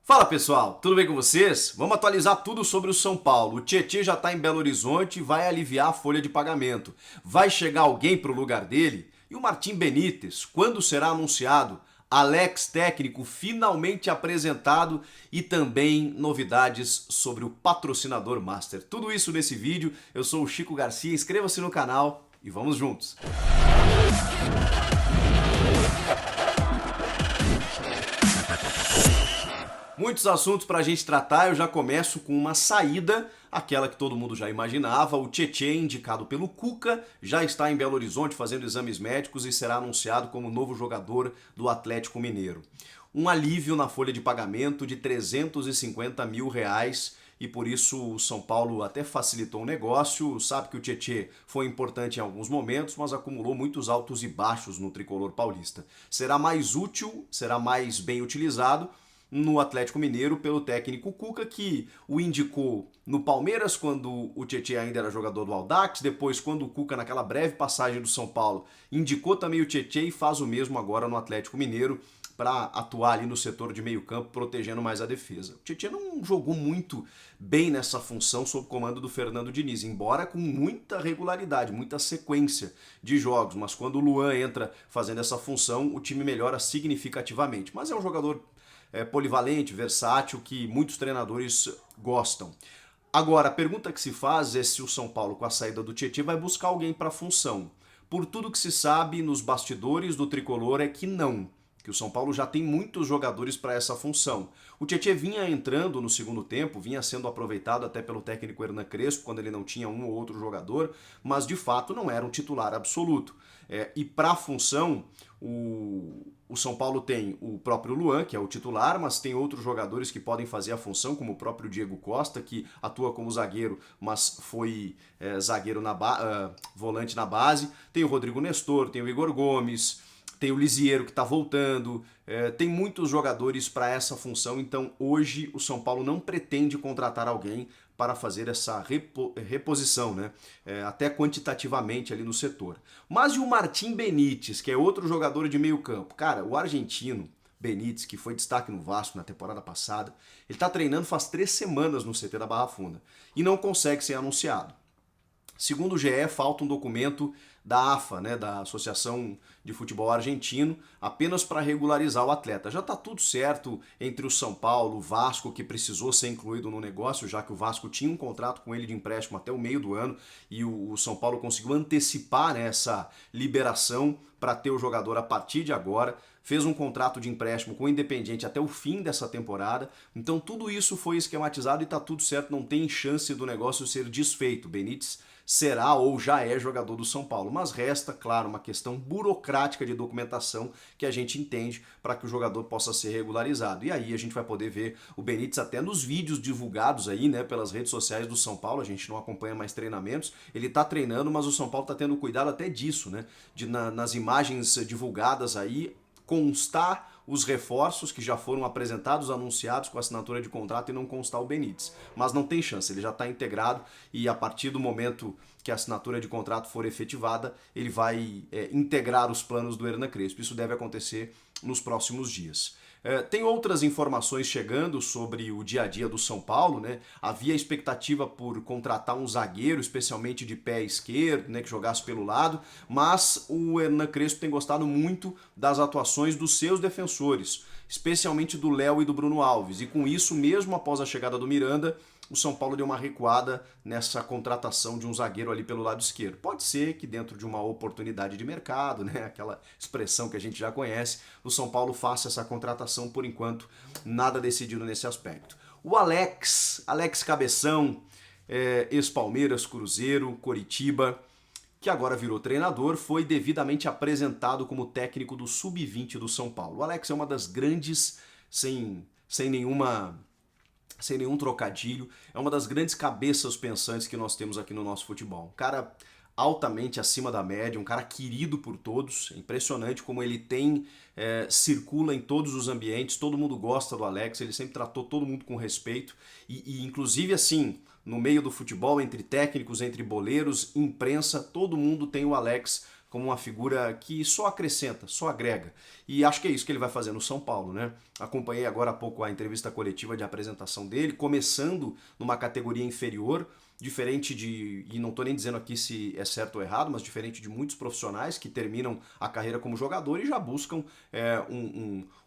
Fala pessoal, tudo bem com vocês? Vamos atualizar tudo sobre o São Paulo. O Tietê já está em Belo Horizonte e vai aliviar a folha de pagamento. Vai chegar alguém para o lugar dele? E o Martim Benítez, quando será anunciado? Alex técnico finalmente apresentado e também novidades sobre o patrocinador master. Tudo isso nesse vídeo. Eu sou o Chico Garcia, inscreva-se no canal e vamos juntos. Muitos assuntos para a gente tratar, eu já começo com uma saída, aquela que todo mundo já imaginava. O Tietê, indicado pelo Cuca, já está em Belo Horizonte fazendo exames médicos e será anunciado como novo jogador do Atlético Mineiro. Um alívio na folha de pagamento de 350 mil reais e por isso o São Paulo até facilitou o negócio. Sabe que o Tietê foi importante em alguns momentos, mas acumulou muitos altos e baixos no tricolor paulista. Será mais útil, será mais bem utilizado no Atlético Mineiro pelo técnico Cuca, que o indicou no Palmeiras quando o Tietê ainda era jogador do Audax, depois quando o Cuca, naquela breve passagem do São Paulo, indicou também o Tietê e faz o mesmo agora no Atlético Mineiro para atuar ali no setor de meio campo, protegendo mais a defesa. O Tietê não jogou muito bem nessa função sob o comando do Fernando Diniz, embora com muita regularidade, muita sequência de jogos, mas quando o Luan entra fazendo essa função, o time melhora significativamente. Mas é um jogador polivalente, versátil, que muitos treinadores gostam. Agora, a pergunta que se faz é se o São Paulo, com a saída do Tietê, vai buscar alguém para a função. Por tudo que se sabe nos bastidores do tricolor é que não, que o São Paulo já tem muitos jogadores para essa função. O Tietê vinha entrando no segundo tempo, vinha sendo aproveitado até pelo técnico Hernan Crespo, quando ele não tinha um ou outro jogador, mas de fato não era um titular absoluto. E para a função, o São Paulo tem o próprio Luan, que é o titular, mas tem outros jogadores que podem fazer a função, como o próprio Diego Costa, que atua como zagueiro, mas foi zagueiro volante na base. Tem o Rodrigo Nestor, tem o Igor Gomes, tem o Lisiero que está voltando, tem muitos jogadores para essa função, então hoje o São Paulo não pretende contratar alguém para fazer essa reposição, né? Até quantitativamente ali no setor. Mas e o Martim Benítez, que é outro jogador de meio campo? Cara, o argentino Benítez, que foi destaque no Vasco na temporada passada, ele está treinando faz 3 semanas no CT da Barra Funda e não consegue ser anunciado. Segundo o GE, falta um documento da AFA, né, da Associação de Futebol Argentino, apenas para regularizar o atleta. Já está tudo certo entre o São Paulo, o Vasco, que precisou ser incluído no negócio, já que o Vasco tinha um contrato com ele de empréstimo até o meio do ano e o São Paulo conseguiu antecipar, né, essa liberação para ter o jogador a partir de agora. Fez um contrato de empréstimo com o Independiente até o fim dessa temporada. Então tudo isso foi esquematizado e está tudo certo, não tem chance do negócio ser desfeito. Benítez será ou já é jogador do São Paulo, mas resta, claro, uma questão burocrática de documentação que a gente entende para que o jogador possa ser regularizado. E aí a gente vai poder ver o Benítez até nos vídeos divulgados aí, né, pelas redes sociais do São Paulo. A gente não acompanha mais treinamentos, ele está treinando, mas o São Paulo está tendo cuidado até disso, né, nas imagens divulgadas aí constar os reforços que já foram apresentados, anunciados com assinatura de contrato e não constar o Benítez. Mas não tem chance, ele já está integrado e a partir do momento que a assinatura de contrato for efetivada, ele vai integrar os planos do Hernan Crespo. Isso deve acontecer nos próximos dias. Tem outras informações chegando sobre o dia a dia do São Paulo, né? Havia expectativa por contratar um zagueiro, especialmente de pé esquerdo, né, que jogasse pelo lado, mas o Hernan Crespo tem gostado muito das atuações dos seus defensores, especialmente do Léo e do Bruno Alves, e com isso, mesmo após a chegada do Miranda, o São Paulo deu uma recuada nessa contratação de um zagueiro ali pelo lado esquerdo. Pode ser que dentro de uma oportunidade de mercado, né, aquela expressão que a gente já conhece, o São Paulo faça essa contratação. Por enquanto, nada decidido nesse aspecto. O Alex Cabeção, ex-Palmeiras, Cruzeiro, Coritiba, que agora virou treinador, foi devidamente apresentado como técnico do Sub-20 do São Paulo. O Alex é uma das grandes, sem nenhum trocadilho, é uma das grandes cabeças pensantes que nós temos aqui no nosso futebol. Um cara altamente acima da média, um cara querido por todos, é impressionante como ele circula em todos os ambientes, todo mundo gosta do Alex, ele sempre tratou todo mundo com respeito e inclusive assim, no meio do futebol, entre técnicos, entre boleiros, imprensa, todo mundo tem o Alex como uma figura que só acrescenta, só agrega. E acho que é isso que ele vai fazer no São Paulo, né? Acompanhei agora há pouco a entrevista coletiva de apresentação dele, começando numa categoria inferior, diferente de, e não estou nem dizendo aqui se é certo ou errado, mas diferente de muitos profissionais que terminam a carreira como jogador e já buscam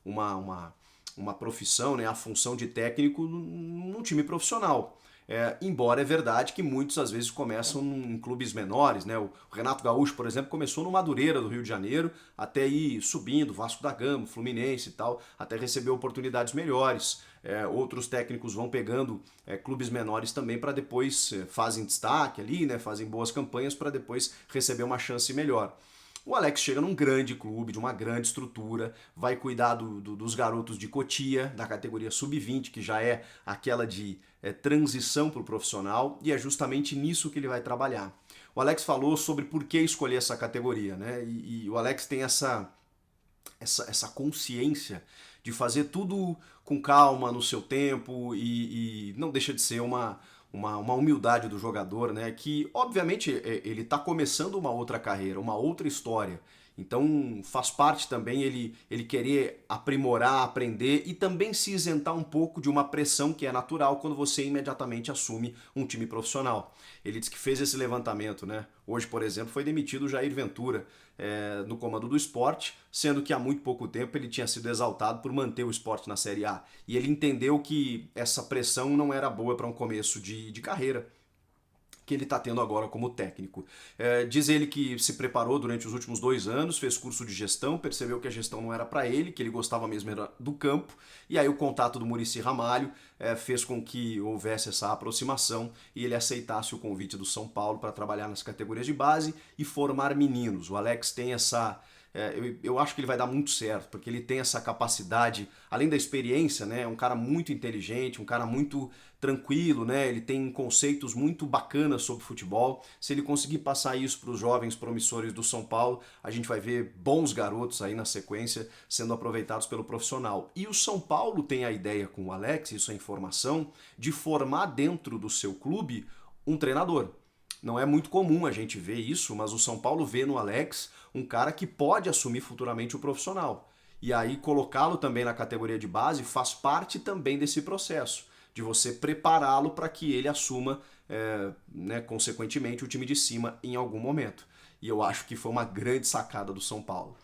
uma profissão, né, a função de técnico num time profissional. Embora é verdade que muitos às vezes começam em clubes menores, né? O Renato Gaúcho, por exemplo, começou no Madureira do Rio de Janeiro, até ir subindo, Vasco da Gama, Fluminense e tal, até receber oportunidades melhores. Outros técnicos vão pegando clubes menores também para depois fazem destaque ali, né? Fazem boas campanhas para depois receber uma chance melhor. O Alex chega num grande clube, de uma grande estrutura, vai cuidar dos garotos de Cotia, da categoria sub-20, que já é aquela de transição para o profissional, e é justamente nisso que ele vai trabalhar. O Alex falou sobre por que escolher essa categoria, né? E o Alex tem essa consciência de fazer tudo com calma, no seu tempo, e não deixa de ser uma humildade do jogador, né? Que obviamente ele está começando uma outra carreira, uma outra história. Então faz parte também ele querer aprimorar, aprender e também se isentar um pouco de uma pressão que é natural quando você imediatamente assume um time profissional. Ele disse que fez esse levantamento, né? Hoje, por exemplo, foi demitido o Jair Ventura no comando do Sport, sendo que há muito pouco tempo ele tinha sido exaltado por manter o Sport na Série A. E ele entendeu que essa pressão não era boa para um começo de carreira que ele está tendo agora como técnico. Diz ele que se preparou durante os últimos 2 anos, fez curso de gestão, percebeu que a gestão não era para ele, que ele gostava mesmo era do campo, e aí o contato do Muricy Ramalho fez com que houvesse essa aproximação e ele aceitasse o convite do São Paulo para trabalhar nas categorias de base e formar meninos. O Alex tem essa... eu acho que ele vai dar muito certo, porque ele tem essa capacidade, além da experiência, né? É um cara muito inteligente, um cara muito tranquilo, né? Ele tem conceitos muito bacanas sobre futebol. Se ele conseguir passar isso para os jovens promissores do São Paulo, a gente vai ver bons garotos aí na sequência sendo aproveitados pelo profissional. E o São Paulo tem a ideia com o Alex, isso é informação, de formar dentro do seu clube um treinador. Não é muito comum a gente ver isso, mas o São Paulo vê no Alex um cara que pode assumir futuramente o profissional. E aí colocá-lo também na categoria de base faz parte também desse processo, de você prepará-lo para que ele assuma, né, consequentemente, o time de cima em algum momento. E eu acho que foi uma grande sacada do São Paulo.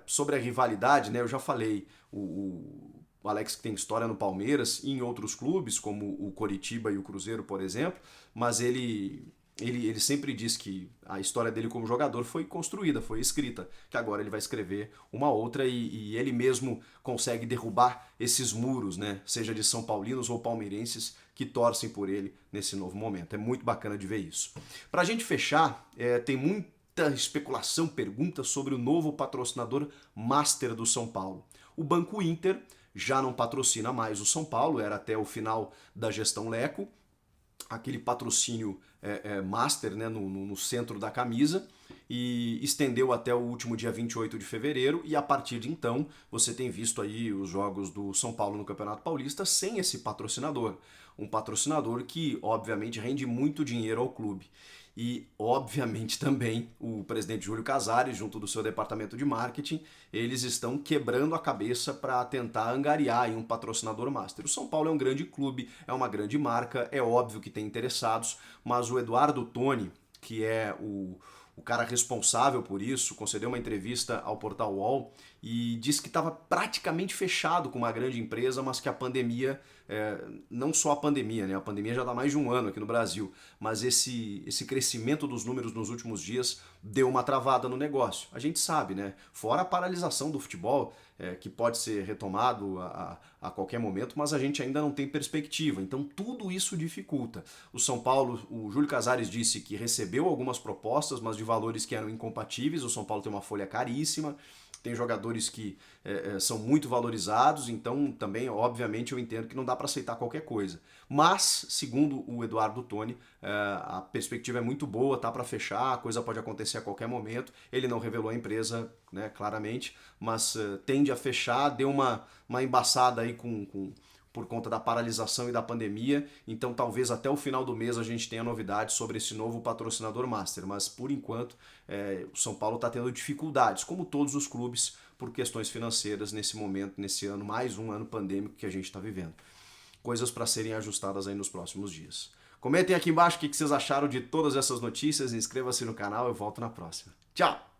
Sobre a rivalidade, né, eu já falei, o Alex que tem história no Palmeiras e em outros clubes, como o Coritiba e o Cruzeiro, por exemplo, mas ele sempre diz que a história dele como jogador foi construída, foi escrita, que agora ele vai escrever uma outra e ele mesmo consegue derrubar esses muros, né? Seja de São Paulinos ou palmeirenses que torcem por ele nesse novo momento. É muito bacana de ver isso. Para a gente fechar, tem muita especulação, pergunta sobre o novo patrocinador master do São Paulo. O Banco Inter já não patrocina mais o São Paulo, era até o final da gestão Leco, aquele patrocínio master, né, no centro da camisa, e estendeu até o último dia 28 de fevereiro, e a partir de então você tem visto aí os jogos do São Paulo no Campeonato Paulista sem esse patrocinador. Um patrocinador que, obviamente, rende muito dinheiro ao clube. E, obviamente, também o presidente Júlio Casares, junto do seu departamento de marketing, eles estão quebrando a cabeça para tentar angariar aí um patrocinador master. O São Paulo é um grande clube, é uma grande marca, é óbvio que tem interessados, mas o Eduardo Toni, que é o cara responsável por isso, concedeu uma entrevista ao portal UOL e disse que estava praticamente fechado com uma grande empresa, mas que a pandemia, não só a pandemia, né? A pandemia já dá mais de 1 ano aqui no Brasil, mas esse crescimento dos números nos últimos dias deu uma travada no negócio. A gente sabe, né? Fora a paralisação do futebol, que pode ser retomado a qualquer momento, mas a gente ainda não tem perspectiva. Então tudo isso dificulta. O São Paulo, o Júlio Casares disse que recebeu algumas propostas, mas de valores que eram incompatíveis. O São Paulo tem uma folha caríssima, tem jogadores que são muito valorizados, então também, obviamente, eu entendo que não dá para aceitar qualquer coisa. Mas, segundo o Eduardo Toni, a perspectiva é muito boa, tá para fechar, a coisa pode acontecer a qualquer momento. Ele não revelou a empresa, né, claramente, mas tende a fechar, deu uma embaçada aí com por conta da paralisação e da pandemia, então talvez até o final do mês a gente tenha novidades sobre esse novo patrocinador master, mas por enquanto o São Paulo está tendo dificuldades, como todos os clubes, por questões financeiras nesse momento, nesse ano, mais um ano pandêmico que a gente está vivendo. Coisas para serem ajustadas aí nos próximos dias. Comentem aqui embaixo o que vocês acharam de todas essas notícias, inscreva-se no canal, eu volto na próxima. Tchau!